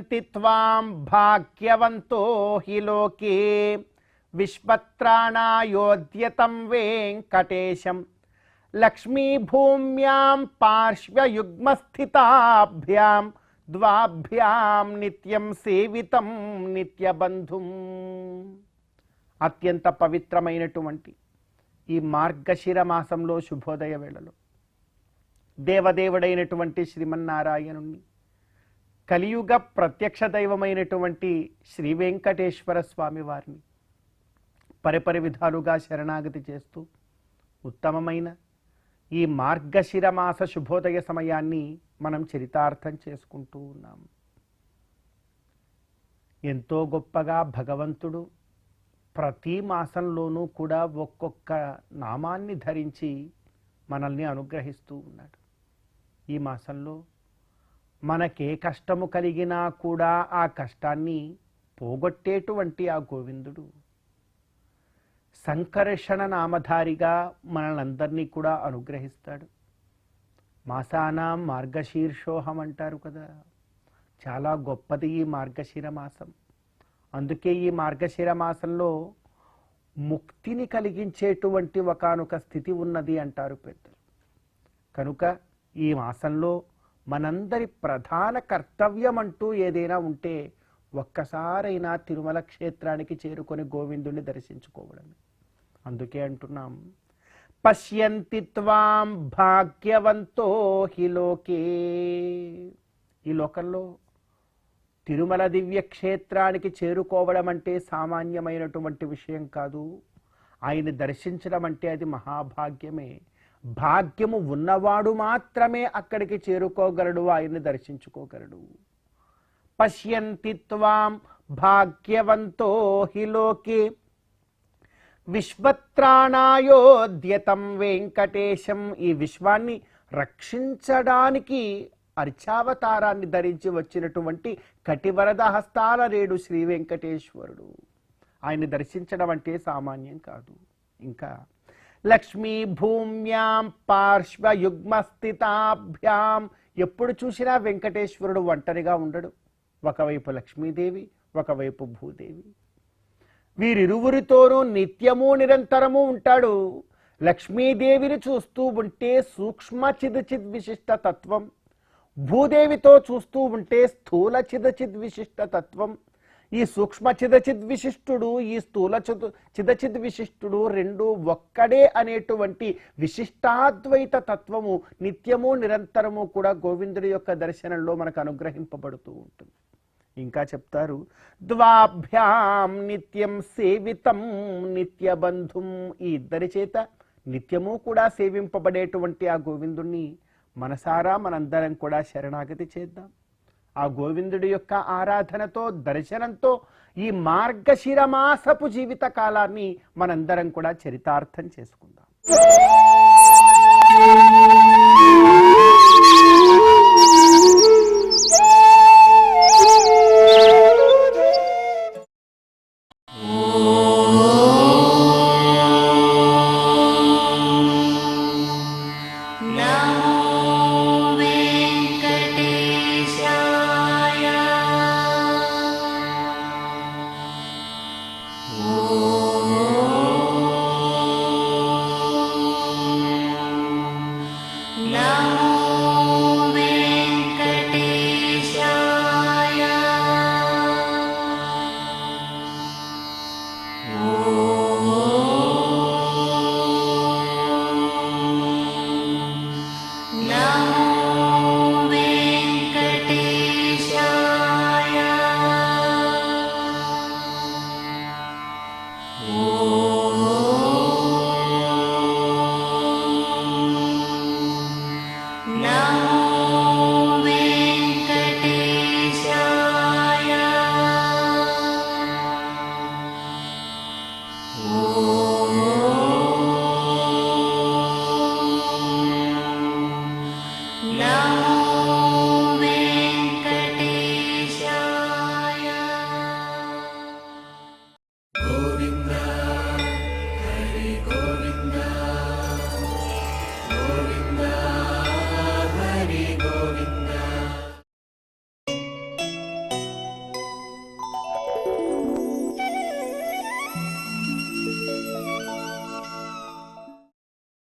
పశ్యంతి త్వాం భాగ్యవంతో హి లోకే విశ్వత్రాణాయోద్యతం వెంకటేశం లక్ష్మీభూమ్యాం పార్శ్వయుగ్మస్థితాభ్యాం ద్వాభ్యాం నిత్యం సేవితం నిత్యబంధుం. అత్యంత పవిత్రమైనటువంటి ఈ మార్గశిర మాసంలో శుభోదయ వేళలో దేవదేవుడైనటువంటి శ్రీమన్నారాయణుణ్ణి, కలియుగ ప్రత్యక్ష దైవమైనటువంటి శ్రీ వెంకటేశ్వర స్వామి వారిని పరిపరి విధాలుగా శరణాగతి చేస్తూ ఉత్తమమైన ఈ మార్గశిర మాస శుభోదయ సమయాన్ని మనం చరితార్థం చేసుకుంటూ ఉన్నాం. ఎంతో గొప్పగా భగవంతుడు ప్రతి మాసంలోనూ కూడా ఒక్కొక్క నామాన్ని ధరించి మనల్ని అనుగ్రహిస్తూ ఉన్నాడు. ఈ మాసంలో మనకే కష్టము కలిగినా కూడా ఆ కష్టాన్ని పోగొట్టేటువంటి ఆ గోవిందుడు సంకర్షణ నామధారిగా మనలందరినీ కూడా అనుగ్రహిస్తాడు. మాసానాం మార్గశీర్షోహం అంటారు కదా, చాలా గొప్పది ఈ మార్గశిర మాసం. అందుకే ఈ మార్గశిర మాసంలో ముక్తిని కలిగించేటువంటి ఒకానొక స్థితి ఉన్నది అంటారు పెద్దలు. కనుక ఈ మాసంలో మనందరి ప్రధాన కర్తవ్యం అంటూ ఏదైనా ఉంటే ఒక్కసారైనా తిరుమల క్షేత్రానికి చేరుకొని గోవిందుని దర్శించుకోవడమే. అందుకే అంటున్నాం, పశ్యంతి త్వాం భాగ్యవంతో హి లోకే. ఈ లోకంలో తిరుమల దివ్య క్షేత్రానికి చేరుకోవడం అంటే సామాన్యమైనటువంటి విషయం కాదు. ఆయన్ని దర్శించడం అంటే అది మహాభాగ్యమే. భాగ్యము ఉన్నవాడు మాత్రమే అక్కడికి చేరుకోగలడు, ఆయన్ని దర్శించుకోగలడు. పశ్యంతి త్వాం భాగ్యవంతో హి లోకే విశ్వత్రాణాయోద్యతం వెంకటేశం. ఈ విశ్వాన్ని రక్షించడానికి అర్చావతారాన్ని ధరించి వచ్చినటువంటి కటివరద హస్తాల రేడు శ్రీ వెంకటేశ్వరుడు. ఆయన్ని దర్శించడం అంటే సామాన్యం కాదు. ఇంకా లక్ష్మీ భూమ్యాం పార్శ్వయుగ్మస్థితాభ్యాం. ఎప్పుడు చూసినా వెంకటేశ్వరుడు ఒంటరిగా ఉండడు. ఒకవైపు లక్ష్మీదేవి, ఒకవైపు భూదేవి. వీరిరువురితోనూ నిత్యము నిరంతరము ఉంటాడు. లక్ష్మీదేవిని చూస్తూ ఉంటే సూక్ష్మ చిదచిద్ విశిష్ట తత్వం, భూదేవితో చూస్తూ ఉంటే స్థూల చిదచిద్ విశిష్ట తత్వం. ఈ సూక్ష్మ చిదచిద్ విశిష్టుడు, ఈ స్థూల చిదచిద్ విశిష్టుడు రెండు ఒక్కడే అనేటువంటి విశిష్టాద్వైత తత్వము నిత్యము నిరంతరము కూడా గోవిందుడి యొక్క దర్శనంలో మనకు అనుగ్రహింపబడుతూ ఉంటుంది. ఇంకా చెప్తారు, ద్వాభ్యాం నిత్యం సేవితం నిత్యబంధుం. ఈ ఇద్దరి చేత నిత్యము కూడా సేవింపబడేటువంటి ఆ గోవిందుణ్ణి మనసారా మనందరం కూడా శరణాగతి చేద్దాం. ఆ గోవిందుడి యొక్క ఆరాధనతో, దర్శనంతో ఈ మార్గశిర మాసపు జీవిత కాలాన్ని మనందరం కూడా చరితార్థం చేసుకుందాం. Now